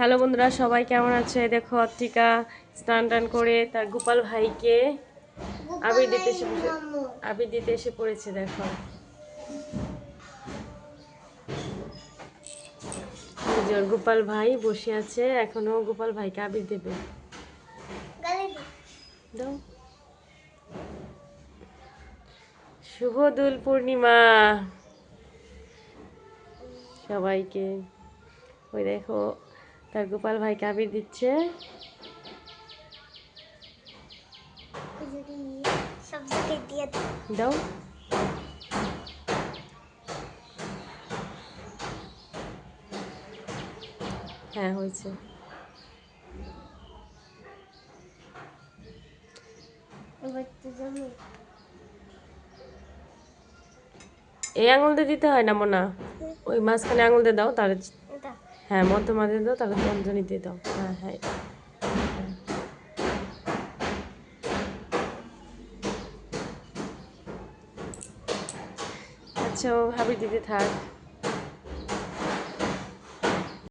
Hello বন্ধুরা, সবাই কেমন আছে? দেখো অত্রিকা স্নান টান করে তার গোপাল ভাইকে আবির দিতে এসে পড়েছে। দেখো এই যে ওর গোপাল ভাই বসে আছে, এখনো গোপাল ভাইকে আবির দেবে। দাও। শুভ দোল পূর্ণিমা সবাইকে। ওই দেখো তার গোপাল ভাইকে আবির দিচ্ছে। দাও। হ্যাঁ হয়েছে। এই আঙুল দিয়ে দিতে হয় না মোনা, ওই মাঝখানে আঙুল দিয়ে দাও তাহলে। হ্যাঁ মধ্যমা দিয়ে দাও তাহলে তঞ্জনি দিয়ে দাও। হ্যাঁ হ্যাঁ। আচ্ছা ও ভাবি দিতে থাক।